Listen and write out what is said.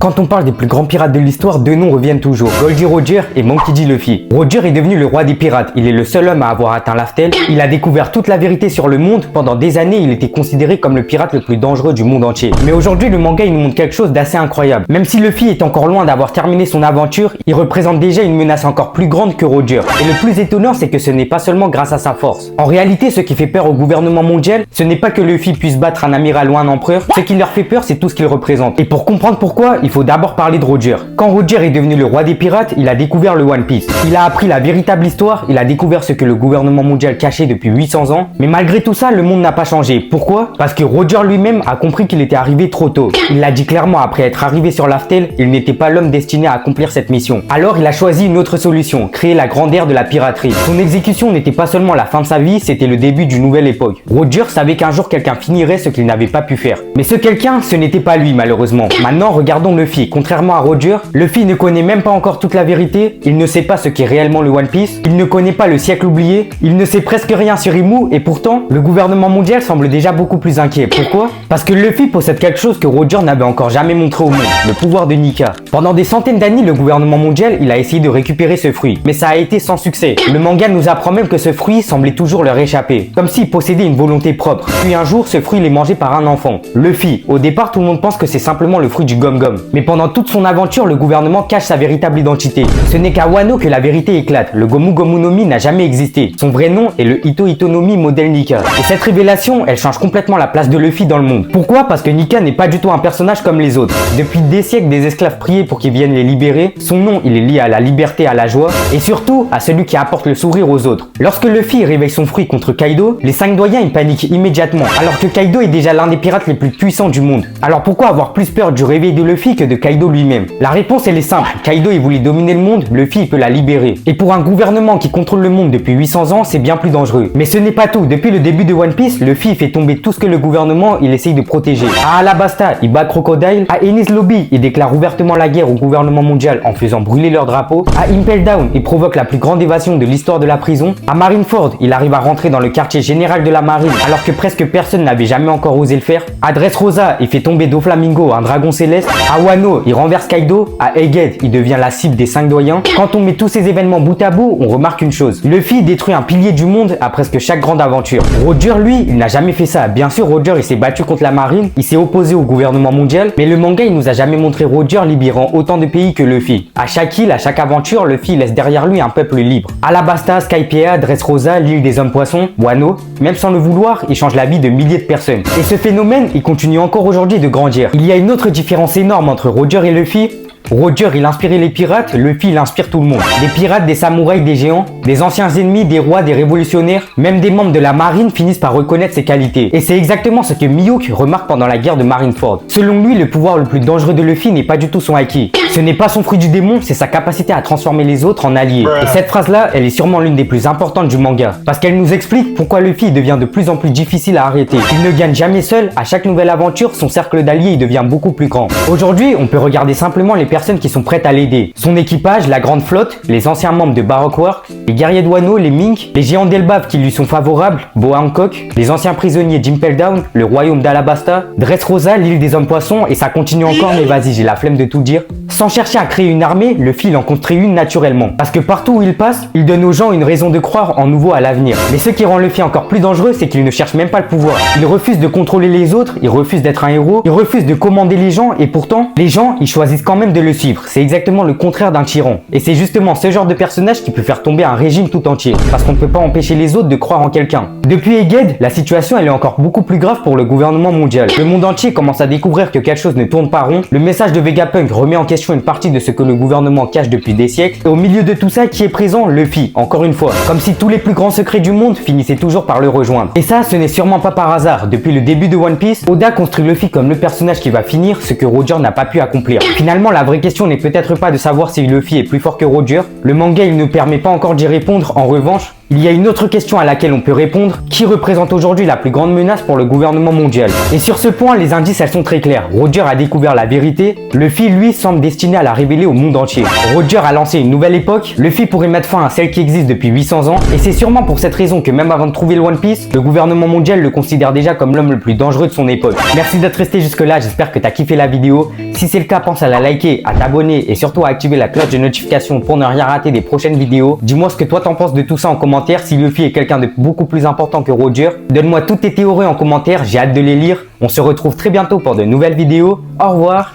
Quand on parle des plus grands pirates de l'histoire, deux noms reviennent toujours, Goldie Roger et Monkey D. Luffy. Roger est devenu le roi des pirates, il est le seul homme à avoir atteint l'Aftel, il a découvert toute la vérité sur le monde, pendant des années il était considéré comme le pirate le plus dangereux du monde entier. Mais aujourd'hui le manga il nous montre quelque chose d'assez incroyable. Même si Luffy est encore loin d'avoir terminé son aventure, il représente déjà une menace encore plus grande que Roger. Et le plus étonnant c'est que ce n'est pas seulement grâce à sa force. En réalité ce qui fait peur au gouvernement mondial, ce n'est pas que Luffy puisse battre un amiral ou un empereur, ce qui leur fait peur c'est tout ce qu'il représente. Et pour comprendre pourquoi, il faut d'abord parler de Roger. Quand Roger est devenu le roi des pirates, il a découvert le One Piece. Il a appris la véritable histoire, il a découvert ce que le gouvernement mondial cachait depuis 800 ans. Mais malgré tout ça, le monde n'a pas changé. Pourquoi? Parce que Roger lui-même a compris qu'il était arrivé trop tôt. Il l'a dit clairement après être arrivé sur l'Aftel, il n'était pas l'homme destiné à accomplir cette mission. Alors il a choisi une autre solution, créer la grande ère de la piraterie. Son exécution n'était pas seulement la fin de sa vie, c'était le début d'une nouvelle époque. Roger savait qu'un jour quelqu'un finirait ce qu'il n'avait pas pu faire. Mais ce quelqu'un, ce n'était pas lui malheureusement. Maintenant, regardons Luffy. Contrairement à Roger, Luffy ne connaît même pas encore toute la vérité, il ne sait pas ce qu'est réellement le One Piece, il ne connaît pas le siècle oublié, il ne sait presque rien sur Imu et pourtant, le gouvernement mondial semble déjà beaucoup plus inquiet. Pourquoi? Parce que Luffy possède quelque chose que Roger n'avait encore jamais montré au monde, le pouvoir de Nika. Pendant des centaines d'années, le gouvernement mondial, il a essayé de récupérer ce fruit, mais ça a été sans succès. Le manga nous apprend même que ce fruit semblait toujours leur échapper, comme s'il possédait une volonté propre. Puis un jour, ce fruit est mangé par un enfant, Luffy. Au départ, tout le monde pense que c'est simplement le fruit du gom-gom. Mais pendant toute son aventure, le gouvernement cache sa véritable identité. Ce n'est qu'à Wano que la vérité éclate. Le Gomu Gomu no Mi n'a jamais existé. Son vrai nom est le Ito Ito no Mi modèle Nika. Et cette révélation, elle change complètement la place de Luffy dans le monde. Pourquoi? Parce que Nika n'est pas du tout un personnage comme les autres. Depuis des siècles, des esclaves priaient pour qu'ils viennent les libérer. Son nom, il est lié à la liberté, à la joie, et surtout à celui qui apporte le sourire aux autres. Lorsque Luffy réveille son fruit contre Kaido, les 5 doyens ils paniquent immédiatement, alors que Kaido est déjà l'un des pirates les plus puissants du monde. Alors pourquoi avoir plus peur du réveil de Luffy que de Kaido lui-même? La réponse elle est simple, Kaido il voulait dominer le monde, Luffy il peut la libérer. Et pour un gouvernement qui contrôle le monde depuis 800 ans, c'est bien plus dangereux. Mais ce n'est pas tout, depuis le début de One Piece, Luffy il fait tomber tout ce que le gouvernement il essaye de protéger. À Alabasta, il bat Crocodile, à Enies Lobby, il déclare ouvertement la guerre au gouvernement mondial en faisant brûler leur drapeau, à Impel Down, il provoque la plus grande évasion de l'histoire de la prison, à Marineford, il arrive à rentrer dans le quartier général de la marine alors que presque personne n'avait jamais encore osé le faire, à Dressrosa, il fait tomber Doflamingo, un dragon céleste, à Wano, il renverse Kaido, à Egghead, il devient la cible des 5 doyens. Quand on met tous ces événements bout à bout, on remarque une chose, Luffy détruit un pilier du monde à presque chaque grande aventure. Roger lui, il n'a jamais fait ça. Bien sûr Roger il s'est battu contre la marine, il s'est opposé au gouvernement mondial, mais le manga il nous a jamais montré Roger libérant autant de pays que Luffy. À chaque île, à chaque aventure, Luffy laisse derrière lui un peuple libre. Alabasta, Skypiea, Dressrosa, l'île des hommes poissons, Wano, même sans le vouloir, il change la vie de milliers de personnes. Et ce phénomène, il continue encore aujourd'hui de grandir. Il y a une autre différence énorme entre Roger et Luffy. Roger il inspirait les pirates, Luffy il inspire tout le monde. Des pirates, des samouraïs, des géants, des anciens ennemis, des rois, des révolutionnaires, même des membres de la marine finissent par reconnaître ses qualités. Et c'est exactement ce que Mihawk remarque pendant la guerre de Marineford. Selon lui, le pouvoir le plus dangereux de Luffy n'est pas du tout son haki. Ce n'est pas son fruit du démon, c'est sa capacité à transformer les autres en alliés. Et cette phrase-là, elle est sûrement l'une des plus importantes du manga. Parce qu'elle nous explique pourquoi Luffy devient de plus en plus difficile à arrêter. Il ne gagne jamais seul, à chaque nouvelle aventure, son cercle d'alliés il devient beaucoup plus grand. Aujourd'hui, on peut regarder simplement les personnes qui sont prêtes à l'aider. Son équipage, la grande flotte, les anciens membres de Baroque Works, les guerriers de Wano, les Mink, les géants d'Elbaf qui lui sont favorables, Boa Hancock, les anciens prisonniers d'Impel Down, le royaume d'Alabasta, Dressrosa, l'île des hommes poissons, et ça continue encore, mais vas-y, j'ai la flemme de tout dire. Sans chercher à créer une armée, Luffy il en construit une naturellement. Parce que partout où il passe, il donne aux gens une raison de croire en nouveau à l'avenir. Mais ce qui rend Luffy encore plus dangereux, c'est qu'il ne cherche même pas le pouvoir. Il refuse de contrôler les autres, il refuse d'être un héros, il refuse de commander les gens, et pourtant, les gens, ils choisissent quand même de le suivre. C'est exactement le contraire d'un tyran. Et c'est justement ce genre de personnage qui peut faire tomber un régime tout entier. Parce qu'on ne peut pas empêcher les autres de croire en quelqu'un. Depuis Egghead, la situation elle est encore beaucoup plus grave pour le gouvernement mondial. Le monde entier commence à découvrir que quelque chose ne tourne pas rond. Le message de Vegapunk remet en question une partie de ce que le gouvernement cache depuis des siècles. Et au milieu de tout ça, qui est présent? Luffy, encore une fois. Comme si tous les plus grands secrets du monde finissaient toujours par le rejoindre. Et ça, ce n'est sûrement pas par hasard. Depuis le début de One Piece, Oda construit Luffy comme le personnage qui va finir ce que Roger n'a pas pu accomplir. Finalement, la vraie question n'est peut-être pas de savoir si Luffy est plus fort que Roger. Le manga, il ne permet pas encore d'y répondre. En revanche, Il y a une autre question à laquelle on peut répondre. Qui représente aujourd'hui la plus grande menace pour le gouvernement mondial? Et sur ce point, les indices elles sont très clairs. Roger a découvert la vérité. Luffy, lui, semble destiné à la révéler au monde entier. Roger a lancé une nouvelle époque. Luffy pourrait mettre fin à celle qui existe depuis 800 ans. Et c'est sûrement pour cette raison que même avant de trouver le One Piece, le gouvernement mondial le considère déjà comme l'homme le plus dangereux de son époque. Merci d'être resté jusque là, j'espère que tu as kiffé la vidéo. Si c'est le cas, pense à la liker, à t'abonner et surtout à activer la cloche de notification pour ne rien rater des prochaines vidéos. Dis-moi ce que toi t'en penses de tout ça en commentaire. Si Luffy est quelqu'un de beaucoup plus important que Roger, donne-moi toutes tes théories en commentaire, j'ai hâte de les lire. On se retrouve très bientôt pour de nouvelles vidéos. Au revoir.